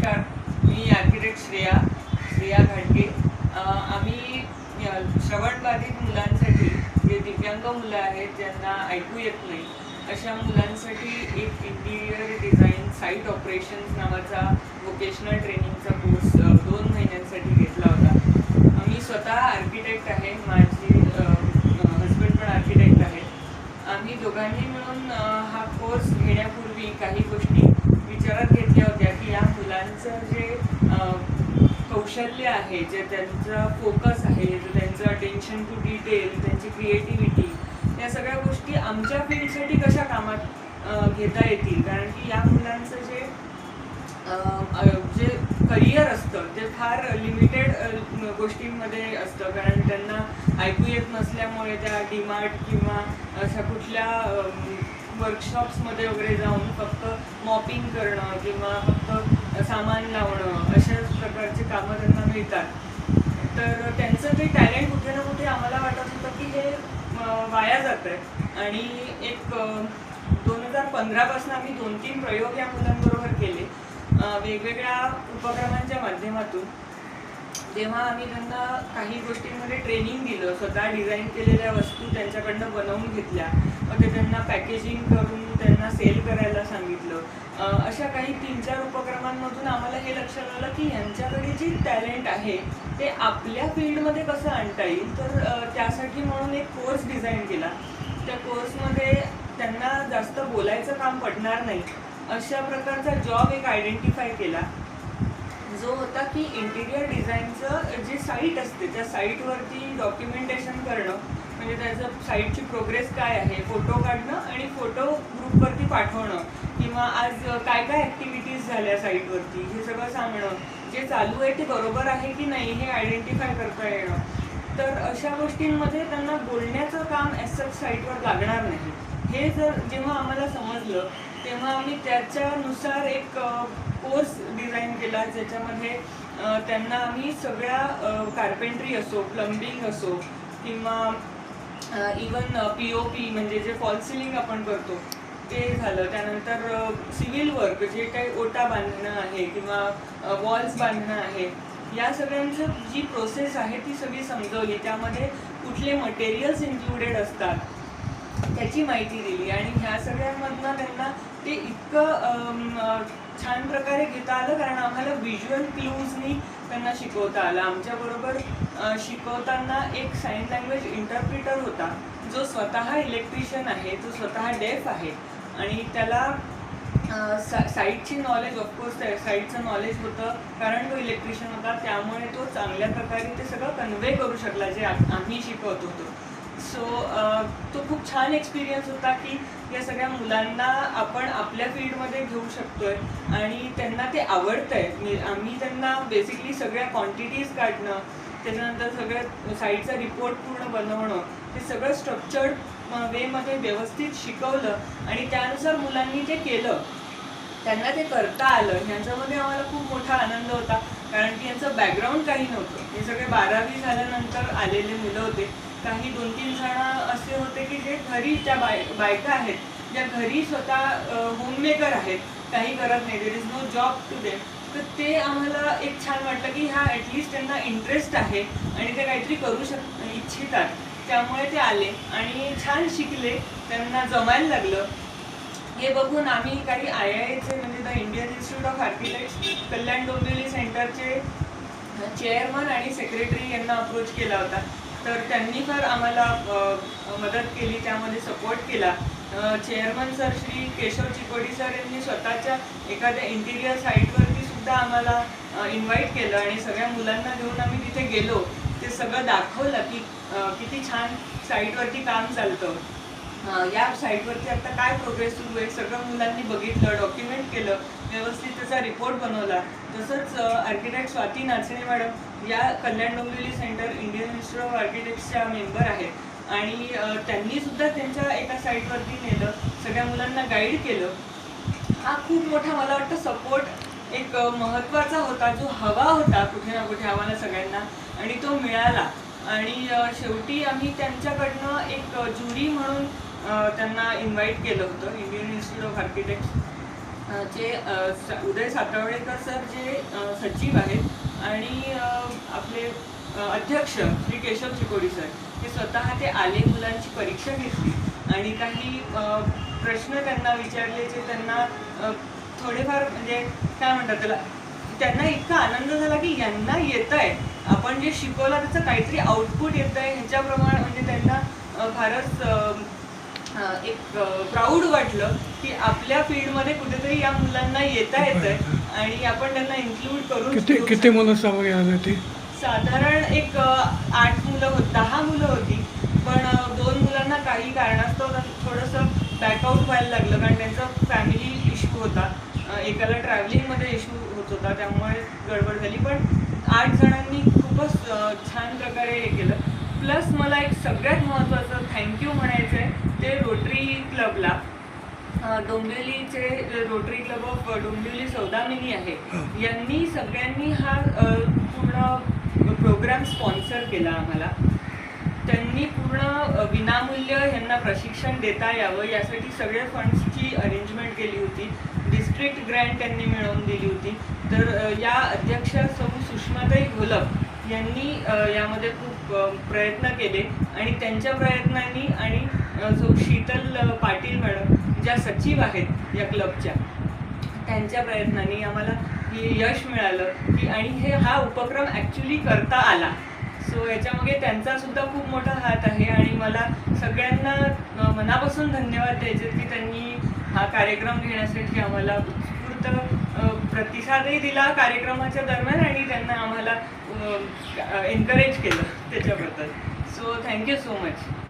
नमस्कार, मी आर्किटेक्ट श्रेया घाटगे. आम्ही श्रवणबाधित मुलांसाठी, जे दिव्यांग मुलं आहेत ज्यांना ऐकू येत नाही, अशा मुलांसाठी एक इंटिरियर डिझाईन साईट ऑपरेशन्स नावाचा वोकेशनल ट्रेनिंगचा कोर्स 2 महिन्यांसाठी घेतला होता. मी स्वतः आर्किटेक्ट आहे, माझे हजबंड पण आर्किटेक्ट आहेत. आम्ही दोघांनी मिळून हा कोर्स घेण्यापूर्वी काही गोष्टी विचारात घेतल्या होत्या की या मुलांचं जे कौशल्य आहे, जे त्यांचा फोकस आहे, जे त्यांचं अटेन्शन टू डिटेल, त्यांची क्रिएटिव्हिटी, या सगळ्या गोष्टी आमच्या फील्डसाठी कशा कामात घेता येतील. कारण की या मुलांचं जे करिअर असतं ते फार लिमिटेड गोष्टींमध्ये असतं. कारण त्यांना ऐकू येत नसल्यामुळे त्या डीमार्ट किंवा अशा कुठल्या वर्कशॉप्समध्ये वगैरे जाऊन फक्त मॉपिंग करणं किंवा फक्त सामान लावणं अशाच प्रकारचे कामं त्यांना मिळतात. तर त्यांचं ते टॅलेंट कुठे ना कुठे आम्हाला वाटत होतं की हे वाया जात आहे. आणि एक 2015 पासून आम्ही 2-3 प्रयोग या मुलांबरोबर केले वेगवेगळ्या उपक्रमांच्या माध्यमातून. जेव्हा आम्ही त्यांना काही गोष्टींमध्ये ट्रेनिंग दिलं, स्वतः डिझाईन केलेल्या वस्तू त्यांच्याकडनं बनवून घेतल्या, मग ते त्यांना पॅकेजिंग करून त्यांना सेल करायला सांगितलं. अशा काही 3-4 उपक्रमांमधून आम्हाला हे लक्षात आलं की यांच्याकडे जी टॅलेंट आहे ते आपल्या फील्डमध्ये कसं आणता येईल. तर त्यासाठी म्हणून एक कोर्स डिझाईन केला. त्या कोर्समध्ये त्यांना जास्त बोलायचं काम पडणार नाही अशा प्रकारचा जॉब एक आयडेंटिफाय केला, जो होता की इंटिरियर डिझाईनचं जे साईट असते त्या साईटवरती डॉक्युमेंटेशन करणं. म्हणजे त्याचं साईटची प्रोग्रेस काय आहे, फोटो काढणं आणि फोटो ग्रुपवरती पाठवणं, किंवा आज काय काय ॲक्टिव्हिटीज झाल्या साईटवरती हे सगळं सांगणं. जे चालू आहे ते बरोबर आहे की नाही हे आयडेंटिफाय करता येणं. तर अशा गोष्टींमध्ये त्यांना बोलण्याचं काम ॲज साईटवर लागणार नाही. हे जेव्हा आम्हाला समजलं तेव्हा आम्ही त्याच्यानुसार एक कोर्स डिझाईन केला, ज्याच्यामध्ये त्यांना आम्ही सगळ्या कार्पेंट्री असो, प्लंबिंग असो, किंवा इवन POP म्हणजे जे फॉल सिलिंग आपण करतो ते झालं. त्यानंतर सिव्हिल वर्क, जे काही ओटा बांधणं आहे किंवा वॉल्स बांधणं आहे, या सगळ्यांचं जी प्रोसेस आहे ती सगळी समजवली. त्यामध्ये कुठले मटेरियल्स इन्क्लुडेड असतात त्याची माहिती दिली. आणि ह्या सगळ्यांमधनं त्यांना ते इतकं छान प्रकारे घेता आलं, कारण आम्हाला व्हिज्युअल क्लूजनी त्यांना शिकवता आलं. आमच्याबरोबर शिकवताना एक साईन लँग्वेज इंटरप्रिटर होता, जो स्वतः इलेक्ट्रिशियन आहे, जो स्वतः डेफ आहे, आणि त्याला साईटची नॉलेज, ऑफकोर्स त्या साईटचं नॉलेज होतं कारण तो इलेक्ट्रिशियन होता. त्यामुळे तो चांगल्या प्रकारे ते सगळं कन्वे करू शकला जे आम्ही शिकवत होतो. सो तो खूप छान एक्सपिरियन्स होता की या सगळ्या मुलांना आपण आपल्या फील्डमध्ये घेऊ शकतोय आणि त्यांना ते आवडतं आहे. आम्ही त्यांना बेसिकली सगळ्या क्वांटिटीज काढणं, त्याच्यानंतर सगळ्या साईटचा रिपोर्ट पूर्ण बनवणं, ते सगळं स्ट्रक्चर्ड वेमध्ये व्यवस्थित शिकवलं आणि त्यानुसार मुलांनी ते केलं. त्यांना ते करता आलं. ह्यांच्यामध्ये आम्हाला खूप मोठा आनंद होता, कारण की यांचं बॅकग्राऊंड काही नव्हतं. हे सगळे 12वी झाल्यानंतर आलेले मुलं होते. काही 2-3 जण असे होते की जे घरी, त्या बायका आहेत ज्या घरी स्वतः होममेकर आहेत, काही करत नाही, there is no job to them. तर ते आम्हाला एक छान वाटलं की हा ॲटलिस्ट त्यांना इंटरेस्ट आहे आणि ते काहीतरी करू इच्छितात. त्यामुळे ते आले आणि छान शिकले, त्यांना जमायला लागलं. हे बघून आम्ही काही IIAचे म्हणजे the Indian institute of architects Kalyan Dombivli सेंटरचे चेअरमन आणि सेक्रेटरी यांना अप्रोच केला होता. तर त्यांनी फार आम्हाला मदत केली, त्यामध्ये सपोर्ट केला. Chairman sir Shri Keshav Chikodi sir यांनी स्वतःच्या एखाद्या इंटिरियर साईटवरती सुद्धा आम्हाला इन्व्हाइट केलं आणि सगळ्या मुलांना घेऊन आम्ही तिथे गेलो. ते सगळं दाखवलं की किती छान साईटवरती काम चालतं, या साईटवरती आता काय प्रोग्रेस सुरू आहे, सगळं मुलांनी बघितलं, डॉक्युमेंट केलं, व्यवस्थित त्याचा रिपोर्ट बनवला. तसंच आर्किटेक्ट स्वाती नाचणे मॅडम या Kalyan Dombivli centre Indian institute of आर्किटेक्ट्सच्या मेंबर आहेत आणि त्यांनी सुद्धा त्यांच्या एका साईटवरती नेलं, सगळ्या मुलांना गाईड केलं. हा खूप मोठा मला वाटतं सपोर्ट एक महत्त्वाचा होता, जो हवा होता कुठे ना कुठे आम्हाला सगळ्यांना, आणि तो मिळाला. आणि शेवटी आम्ही त्यांच्याकडनं एक ज्युरी म्हणून त्यांना इन्व्हाइट केलं होतं इंडियन इन्स्टिट्यूट ऑफ आर्किटेक्ट्स. जे उदय सातवळेकर सर जे सचिव आहेत आणि आपले अध्यक्ष श्री केशव चिकोडी सर हे स्वतः ते आले, मुलांची परीक्षा घेतली आणि काही प्रश्न त्यांना विचारले जे त्यांना थोडेफार म्हणजे काय म्हणतात त्याला, त्यांना इतका आनंद झाला की यांना येत आहे, आपण जे शिकवलं त्याचं काहीतरी आउटपुट येत आहे ह्याच्याप्रमाणे, म्हणजे त्यांना फारच एक प्राऊड वाटलं की आपल्या फील्डमध्ये कुठेतरी या मुलांना येता येतंय आणि आपण त्यांना इन्क्लूड करून. किती मुलं सहभागी आले ते? साधारण एक 8 मुलं 10 मुलं होती, पण 2 मुलांना काही कारणास्तव थोडंसं बॅकआउट व्हायला लागलं कारण त्यांचा फॅमिली इश्यू होता, एकाला ट्रॅव्हलिंगमध्ये इश्यू होत होता त्यामुळे गडबड झाली. पण 8 जणांनी खूपच छान प्रकारे हे केलं. प्लस मला एक सगळ्यात महत्त्वाचं थँक्यू म्हणायचं आहे ते रोटरी क्लबला, डोंबिवलीचे rotary club of Dombivli Saudamini आहे, यांनी सगळ्यांनी हा पूर्ण प्रोग्राम स्पॉन्सर केला आम्हाला. त्यांनी पूर्ण विनामूल्य यांना प्रशिक्षण देता यावं यासाठी सगळ्या फंड्सची अरेंजमेंट केली होती. डिस्ट्रिक्ट ग्रँट त्यांनी मिळवून दिली होती. तर या अध्यक्ष सौ सुषमाताई घोलप यांनी यामध्ये खूप प्रयत्न केले आणि त्यांच्या प्रयत्नांनी आणि जो शीतल पाटील मॅडम ज्या सचिव आहेत या क्लबच्या, त्यांच्या प्रयत्नांनी आम्हाला हे यश मिळालं की आणि हा उपक्रम ॲक्च्युली करता आला. सो याच्यामागे त्यांचा सुद्धा खूप मोठा हात आहे आणि मला सगळ्यांना मनापासून धन्यवाद द्यायचे की त्यांनी हा कार्यक्रम घेण्यासाठी आम्हाला उत्स्फूर्त प्रतिसादही दिला कार्यक्रमाच्या दरम्यान आणि त्यांना आम्हाला एनकरेज केलं त्याच्याबद्दल. So thank you so much.